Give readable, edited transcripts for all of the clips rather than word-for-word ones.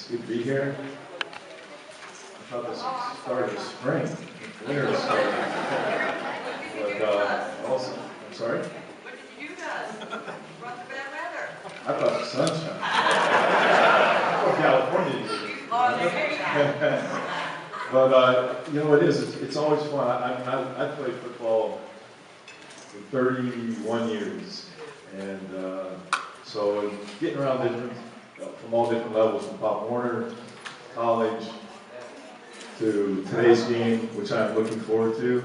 good to be here. I thought this was the start of the spring. Winter is starting. But also, I'm sorry? What did you do to us? Brought the bad weather. I thought the sunshine. Oh, California. But you know, it's always fun. I played football for 31 years. And so getting around from all different levels, from Pop Warner, college, to today's game, which I'm looking forward to.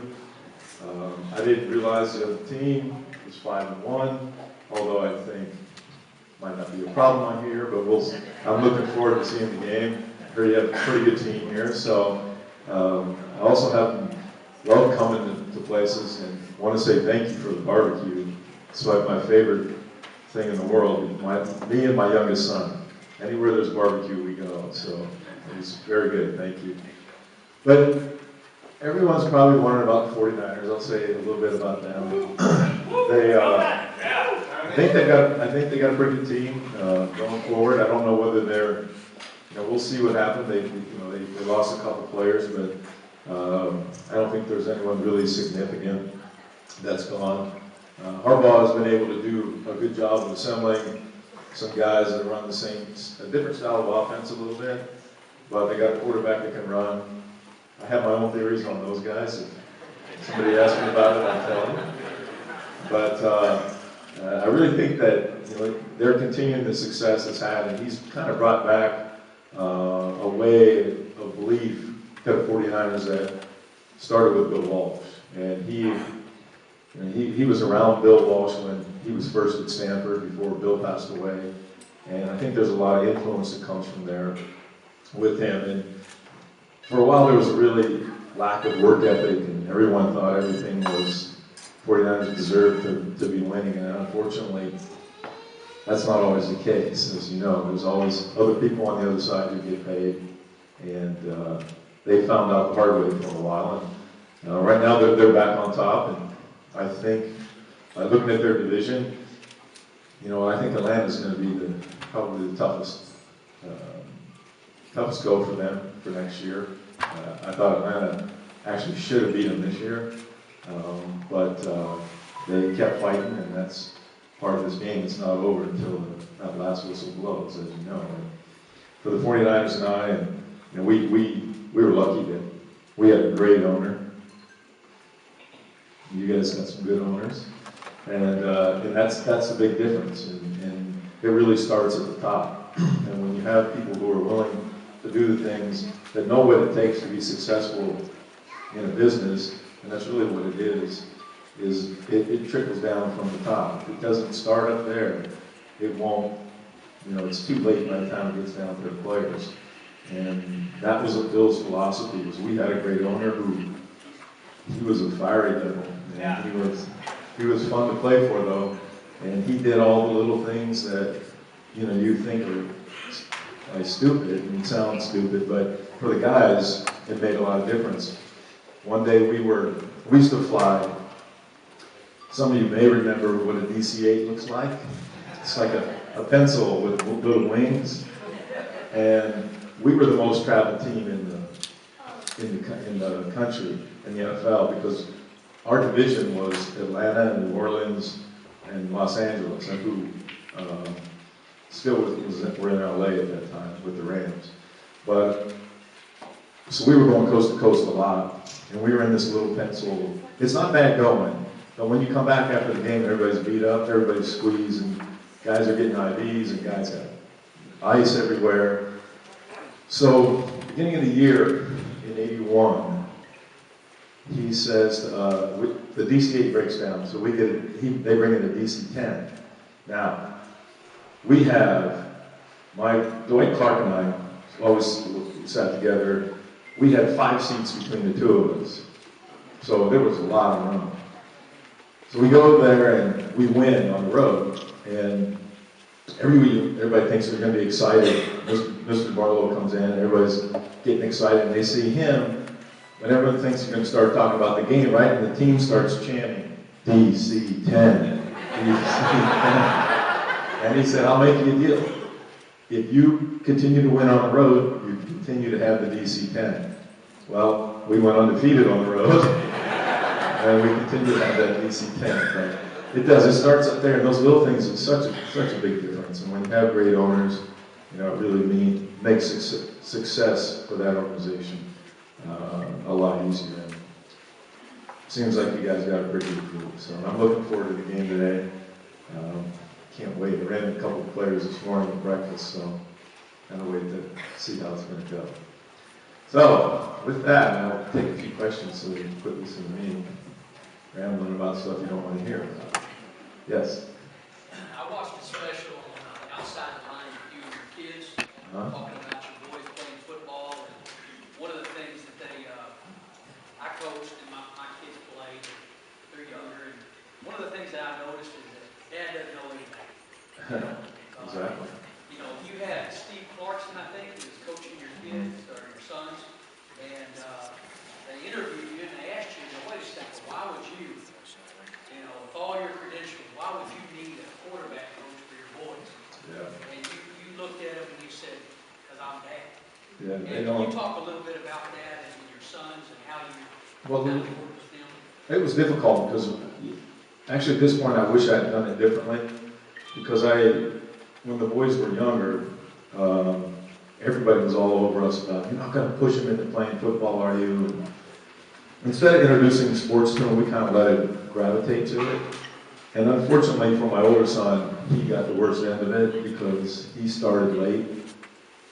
I didn't realize the other team was 5-1, although I think might not be a problem on here, but I'm looking forward to seeing the game. I heard you have a pretty good team here, so I also love coming to places and want to say thank you for the barbecue. It's like my favorite thing in the world. Me and my youngest son. Anywhere there's barbecue, we go. So it's very good. Thank you. But everyone's probably wondering about the 49ers. I'll say a little bit about them. I think they got a pretty good team going forward. I don't know whether they're. We'll see what happens. They lost a couple players, but I don't think there's anyone really significant that's gone. Harbaugh has been able to do a good job of assembling some guys that run a different style of offense a little bit, but they got a quarterback that can run. I have my own theories on those guys. If somebody asks me about it, I'll tell them. But I really think that they're continuing the success it's had, and he's kind of brought back a way of belief to the 49ers that started with Bill Walsh, and he was around Bill Walsh when he was first at Stanford before Bill passed away, and I think there's a lot of influence that comes from there with him. And for a while there was a really lack of work ethic, and everyone thought everything was 49ers deserved to be winning, and unfortunately that's not always the case. As you know, there's always other people on the other side who get paid, and they found out the hard way for a while. And right now they're back on top, and I think, looking at their division, I think Atlanta's going to be probably the toughest go for them for next year. I thought Atlanta actually should have beat them this year, but they kept fighting, and that's part of this game. It's not over until that last whistle blows, as you know. And for the 49ers and I, we were lucky that we had a great owner. You guys got some good owners, and that's a big difference. And it really starts at the top. And when you have people who are willing to do the things that know what it takes to be successful in a business, and that's really what it is it trickles down from the top. If it doesn't start up there, it won't. It's too late by the time it gets down to the players. And that was Bill's philosophy. Was we had a great owner he was a fiery devil. Yeah. He was fun to play for, though, and he did all the little things that you think are stupid and sound stupid, but for the guys it made a lot of difference. One day we used to fly. Some of you may remember what a DC-8 looks like. It's like a pencil with little wings, and we were the most traveled team in the country in the NFL because our division was Atlanta and New Orleans and Los Angeles, and who still were in LA at that time with the Rams. But so we were going coast to coast a lot, and we were in this little pencil. It's not bad going, but when you come back after the game and everybody's beat up, everybody's squeezed, and guys are getting IVs, and guys got ice everywhere. So beginning of the year in '81. He says the DC-8 breaks down, so they bring in a DC-10. Now, we have Dwight Clark and I always sat together. We had 5 seats between the two of us, so there was a lot of room. So we go there and we win on the road, and everybody thinks they're going to be excited. Mr. Barlow comes in, everybody's getting excited, and they see him. And everyone thinks you're going to start talking about the game, right? And the team starts chanting, DC-10, DC-10. And he said, I'll make you a deal. if you continue to win on the road, you continue to have the DC-10. Well, we went undefeated on the road, and we continue to have that DC-10. But it starts up there, and those little things are such a big difference. And when you have great owners, it really makes success for that organization a lot easier. And seems like you guys got a pretty good group, so I'm looking forward to the game today. Can't wait. I ran a couple of players this morning at breakfast, so kind of wait to see how it's going to go. So, with that, I'll take a few questions so we can put this in the meeting. Rambling about stuff you don't want to hear about. Yes? I watched a special on Outside the Line with you and your kids, talking about your boys playing football. And one of the things that I coached and my kids played, they're younger, and one of the things that I noticed is that Dad doesn't know anything. Exactly. You had Steve Clarkson, I think, who was coaching your kids or your sons, and they interviewed you and they asked you, wait a second, why would you, with all your credentials, why would you need a quarterback coach for your boys? Yeah. And you looked at them and you said, because I'm Dad. Yeah, And can you talk a little bit about that and your sons and how you kind of worked with them? It was difficult because, actually at this point I wish I had done it differently, because when the boys were younger, everybody was all over us about, you're not going to push them into playing football, are you? And instead of introducing sports to them, we kind of let it gravitate to it. And unfortunately for my older son, he got the worst end of it because he started late.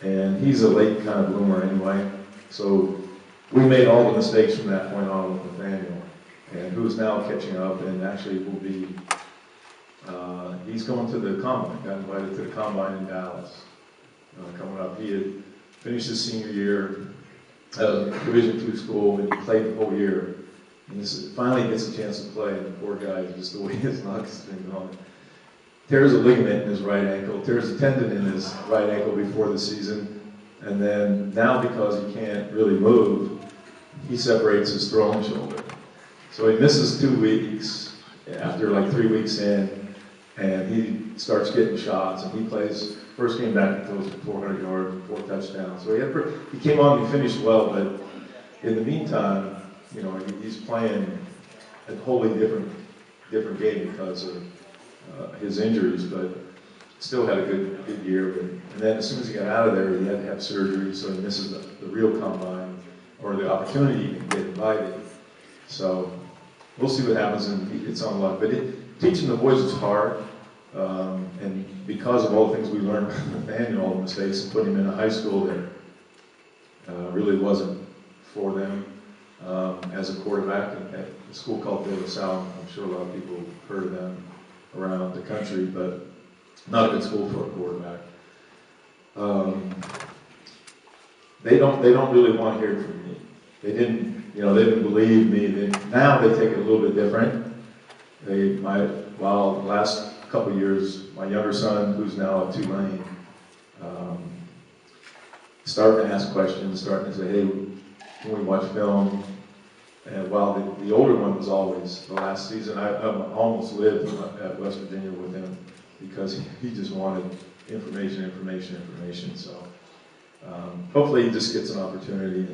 And he's a late kind of bloomer anyway. So we made all the mistakes from that point on with Nathaniel, and who's now catching up and actually will be, he's going to the combine, got invited to the combine in Dallas coming up. He had finished his senior year at a Division II school, and he played the whole year. And finally gets a chance to play, and the poor guy, just the way his luck has been going. Tears a ligament in his right ankle, tears a tendon in his right ankle before the season, and then now because he can't really move, he separates his throwing shoulder. So he misses 2 weeks after like 3 weeks in, and he starts getting shots, and he plays, first game back, he throws for 400 yards and 4 touchdowns. So he came on, he finished well, but in the meantime, he's playing a wholly different game because of his injuries, but still had a good year. And then as soon as he got out of there, he had to have surgery, so he misses the real combine, or the opportunity to get invited. So we'll see what happens, and it's on luck. But teaching the boys is hard, and because of all the things we learned from Nathaniel, all the mistakes, and putting him in a high school that really wasn't for them as a quarterback at a school called De La Salle. I'm sure a lot of people have heard of them around the country, but not a good school for a quarterback. They don't really want to hear it from me. They didn't believe me. Now they take it a little bit different. The last couple of years, my younger son, who's now at Tulane, starting to ask questions, starting to say, hey, can we watch film? And while the older one was always, the last season, I almost lived at West Virginia with him because he just wanted information. So hopefully he just gets an opportunity.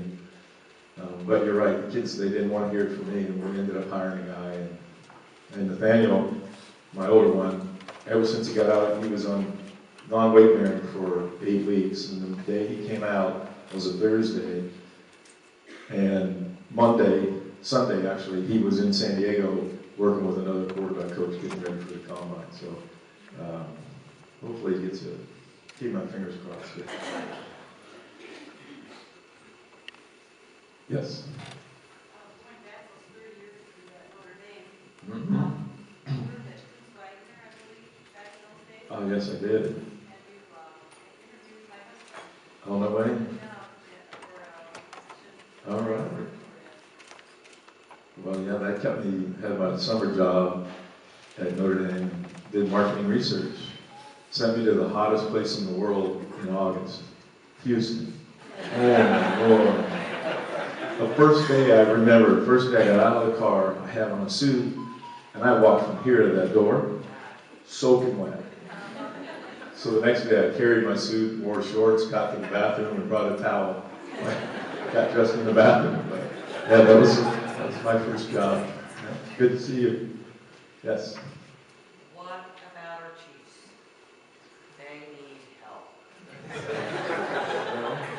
But you're right, the kids, they didn't want to hear it from me, and we ended up hiring a guy. And Nathaniel, my older one, ever since he got out, he was on non-weight bearing for 8 weeks. And the day he came out was a Thursday. And Sunday actually, he was in San Diego working with another quarterback coach getting ready for the combine. So hopefully he gets it. Keep my fingers crossed. Yes? My dad was 30 years at Notre Dame. Mm-hmm. You lived at Wagner, I believe, back in those days. Oh, yes, I did. And you interviewed my husband. Oh, no way? Now, for a position. All right. Well, yeah, that kept me, had my summer job at Notre Dame, did marketing research. Sent me to the hottest place in the world in August, Houston. Oh, my Lord. The first day I remember, first day I got out of the car, I had on a suit, and I walked from here to that door, soaking wet. So the next day I carried my suit, wore shorts, got to the bathroom, and brought a towel. Got dressed in the bathroom. But yeah, that was my first job. Yeah, good to see you. Yes. What about our chiefs? They need help.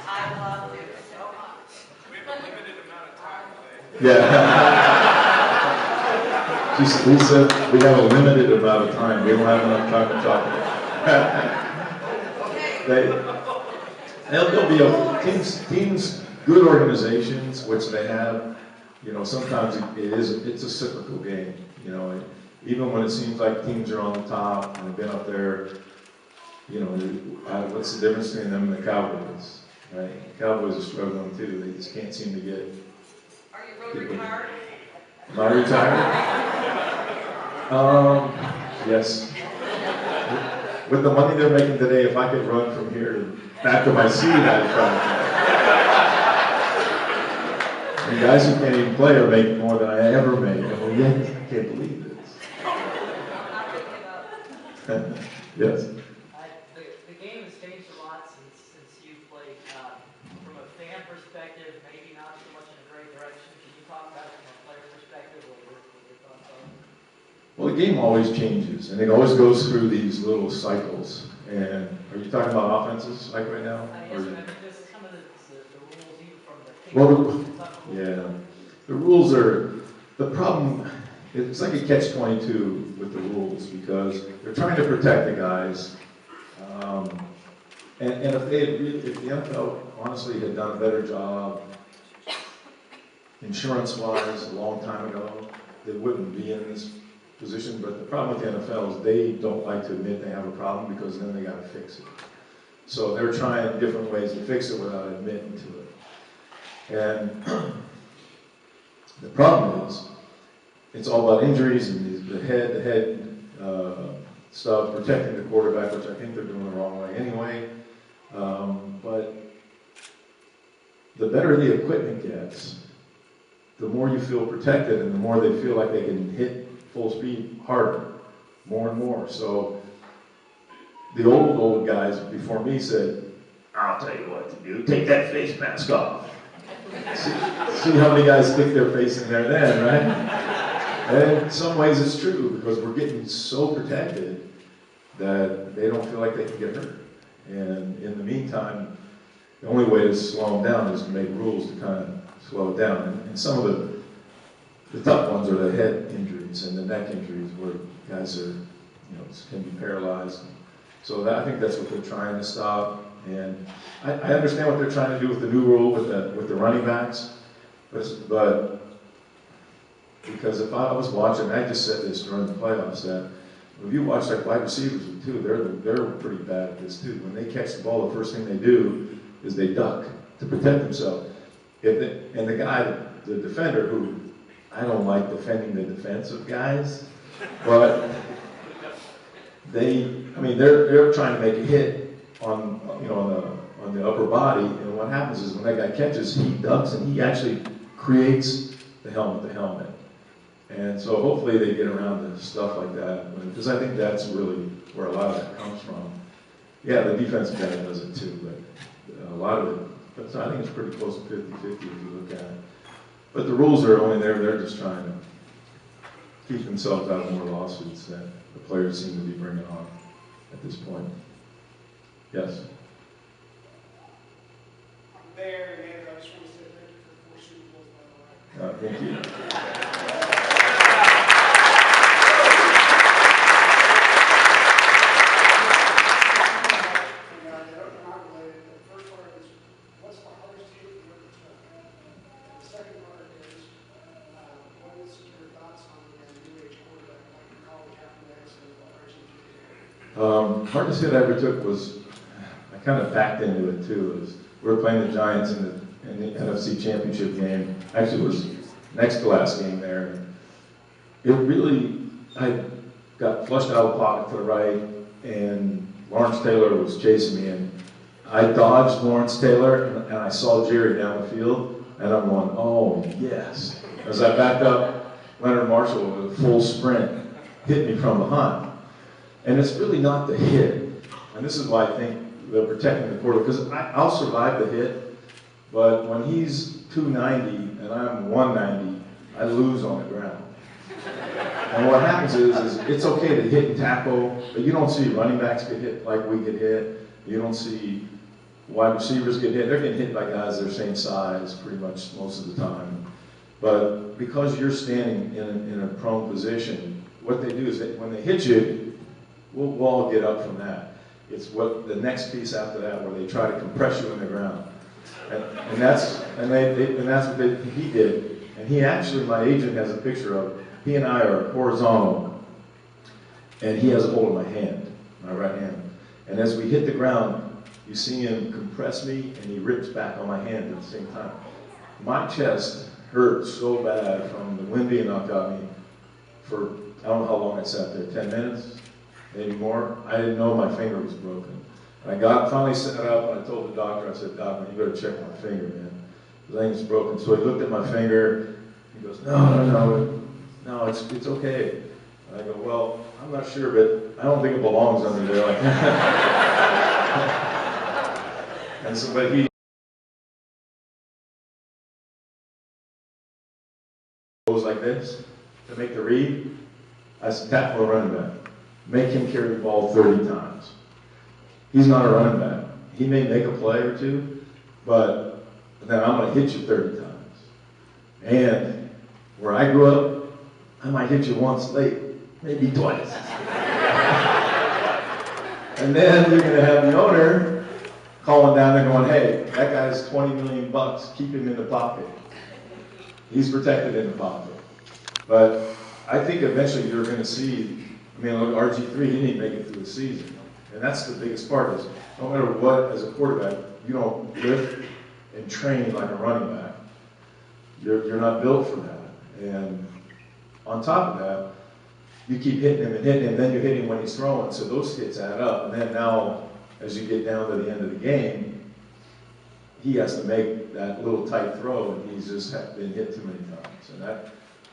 I love them so much. We have a limited amount of time today. Yeah. Lisa, we have a limited amount of time. We don't have enough time to talk about it. There'll be teams, good organizations, which they have. You know, sometimes it's a cyclical game. You know, even when it seems like teams are on the top and have been up there, you know, what's the difference between them and the Cowboys, right? The Cowboys are struggling too. They just can't seem to get. Are you road retired? Am I retired? Yes. With the money they're making today, if I could run from here to back to my seat, I'd try. And guys who can't even play are making more than I ever made. I can't believe this. Yes. The game has changed a lot since you've played. From a fan perspective, maybe not so much in a great direction. Can you talk about it from a player perspective? What your thoughts are? Well, the game always changes, and it always goes through these little cycles. And are you talking about offenses like right now? Yes, I mean, just some of the rules, even from the yeah, the rules are the problem. It's like a catch-22 with the rules because they're trying to protect the guys. And if the NFL honestly had done a better job insurance-wise a long time ago, they wouldn't be in this position. But the problem with the NFL is they don't like to admit they have a problem because then they got to fix it. So they're trying different ways to fix it without admitting to it. And the problem is, it's all about injuries and the head stuff, protecting the quarterback, which I think they're doing the wrong way anyway. But the better the equipment gets, the more you feel protected and the more they feel like they can hit full speed harder, more and more. So the old guys before me said, I'll tell you what to do, take that face mask off. See how many guys stick their face in there then, right? And in some ways it's true because we're getting so protected that they don't feel like they can get hurt. And in the meantime, the only way to slow them down is to make rules to kind of slow it down. And some of the tough ones are the head injuries and the neck injuries where guys are, can be paralyzed. So I think that's what they're trying to stop. And I understand what they're trying to do with the new rule with the running backs, but because if I was watching, I just said this during the playoffs, that if you watch like wide receivers too, they're pretty bad at this too. When they catch the ball, the first thing they do is they duck to protect themselves. And the guy, the defender, who I don't like defending the defensive guys, but they're trying to make a hit on the upper body, and what happens is when that guy catches, he ducks and he actually creates the helmet. And so hopefully they get around to stuff like that, because I think that's really where a lot of that comes from. Yeah, the defensive guy does it too, but a lot of it, but I think it's pretty close to 50-50 if you look at it. But the rules are only there, they're just trying to keep themselves out of more lawsuits that the players seem to be bringing on at this point. Yes? I'm there, and I just want to say thank you for 4 Super Bowls, by the way. Thank you. Hardest hit I ever took was, I kind of backed into it too. We were playing the Giants in the NFC Championship game. Actually, it was next to last game there. I got flushed out of the pocket to the right, and Lawrence Taylor was chasing me, and I dodged Lawrence Taylor, and I saw Jerry down the field, and I'm going, oh yes. As I backed up, Leonard Marshall with a full sprint hit me from behind. And it's really not the hit. And this is why I think they're protecting the quarterback, because I'll survive the hit, but when he's 290 and I'm 190, I lose on the ground. And what happens is it's okay to hit and tackle, but you don't see running backs get hit like we get hit. You don't see wide receivers get hit. They're getting hit by guys their same size pretty much most of the time. But because you're standing in a prone position, what they do is when they hit you, we'll all get up from that. It's what the next piece after that where they try to compress you in the ground. And that's what he did. And he actually, my agent has a picture of, he and I are horizontal, and he has a hold of my hand, my right hand. And as we hit the ground, you see him compress me, and he rips back on my hand at the same time. My chest hurt so bad from the wind being knocked out of me for, I don't know how long I sat there, 10 minutes, maybe more. I didn't know my finger was broken. And I finally sat up, and I told the doctor, I said, "Doc, man, you better check my finger, man. The thing's broken." So he looked at my finger, he goes, no, it's okay. And I go, "Well, I'm not sure, but I don't think it belongs under there like that." And so, but he goes like this to make the read. I said, "Tackle a running back. Make him carry the ball 30 times. He's not a running back. He may make a play or two, but then I'm going to hit you 30 times. And where I grew up, I might hit you once late, maybe twice." And then you're going to have the owner calling down there going, "Hey, that guy's $20 million. Keep him in the pocket. He's protected in the pocket." But I think eventually you're going to see, I mean, look, RG3, he didn't even make it through the season. And that's the biggest part is, no matter what, as a quarterback, you don't lift and train like a running back. You're not built for that. And on top of that, you keep hitting him, and then you hit him when he's throwing, so those hits add up. And then now, as you get down to the end of the game, he has to make that little tight throw, and he's just been hit too many times. And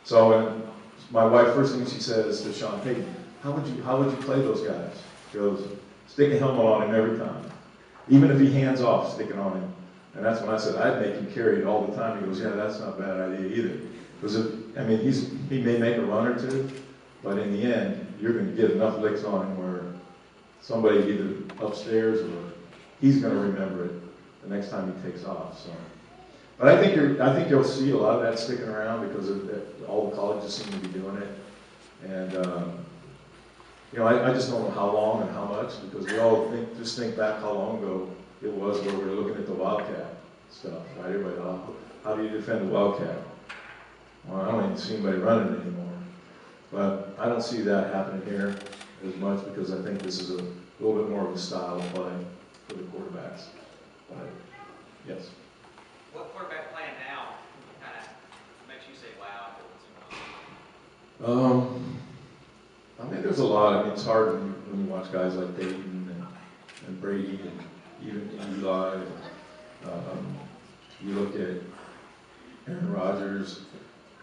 so when my wife, first thing she says to Sean Payton, how would you play those guys? She goes, "Stick a helmet on him every time. Even if he hands off, stick it on him." And that's when I said, "I'd make him carry it all the time." He goes, "Yeah, that's not a bad idea either." Because he may make a run or two, but in the end, you're going to get enough licks on him where somebody either upstairs or he's going to remember it the next time he takes off. So, but I think you'll see a lot of that sticking around because all the colleges seem to be doing it. And I just don't know how long and how much, because we all think back how long ago it was where we were looking at the Wildcat stuff, right? Everybody, how do you defend the Wildcat? Well, I don't even see anybody running it anymore. But I don't see that happening here as much because I think this is a little bit more of a style of play for the quarterbacks. But, yes. What quarterback playing now kind of makes you say, "Wow"? I mean, there's a lot. I mean, it's hard when you watch guys like Peyton and Brady and even Eli. You look at Aaron Rodgers.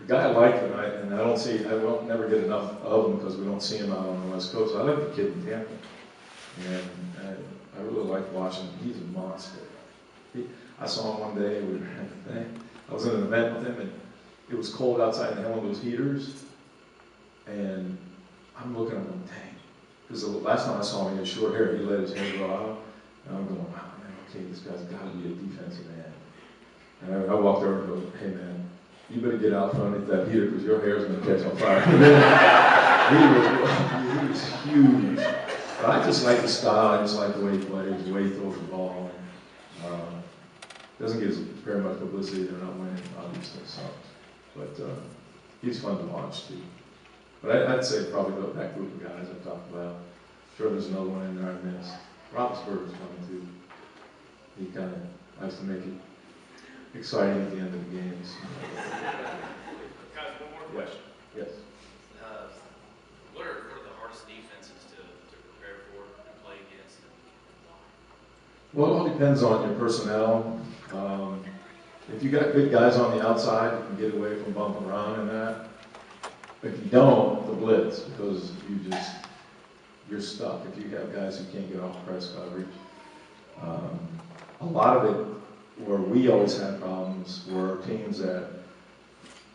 The guy I like, and I won't never get enough of him because we don't see him out on the West Coast. I like the kid in Tampa, and I really like watching him. He's a monster. I saw him one day. I was in an event with him, and it was cold outside, and they had one of those heaters, and I'm looking at him, dang. Because the last time I saw him, he had short hair. He let his hair grow out. And I'm going, "Wow, man, okay, this guy's got to be a defensive end." And I walked over and go, "Hey, man, you better get out from underneath that heater because your hair's going to catch on fire." he was huge. But I just like the style. I just like the way he plays, the way he throws the ball. Doesn't get very much publicity. They're not winning, obviously. So, but he's fun to watch, too. But I'd say probably that group of guys I've talked about. Sure, there's another one in there I missed. Roethlisberger's funny too. He kind of likes to make it exciting at the end of the games. Guys, one more question. Yes. What are the hardest defenses to prepare for and play against? Well, it all depends on your personnel. If you got good guys on the outside, you can get away from bump and run and that. If you don't, the blitz, because you're stuck if you have guys who can't get off press coverage. A lot of it, where we always had problems, were teams that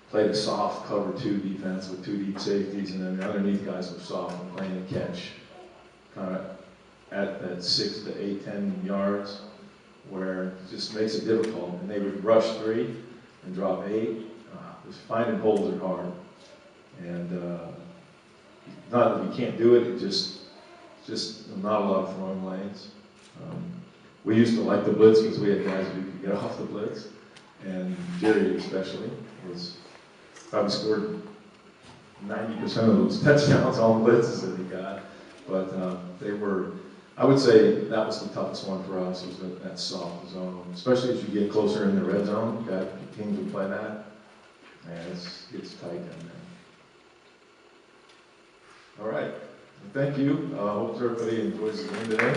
played a soft cover 2 defense with 2 deep safeties, and then the underneath guys were soft and playing a catch kind of at that 6 to 8, 10 yards, where it just makes it difficult. And they would rush 3 and drop 8. Just finding holes are hard. And not that you can't do it, just not a lot of throwing lanes. We used to like the blitz because we had guys who could get off the blitz, and Jerry especially probably scored 90% of those touchdowns on blitzes that he got. But I would say that was the toughest one for us, was that soft zone, especially as you get closer in the red zone. You got teams who play that, and it's tight down there. All right, thank you. Hope everybody enjoys the game today.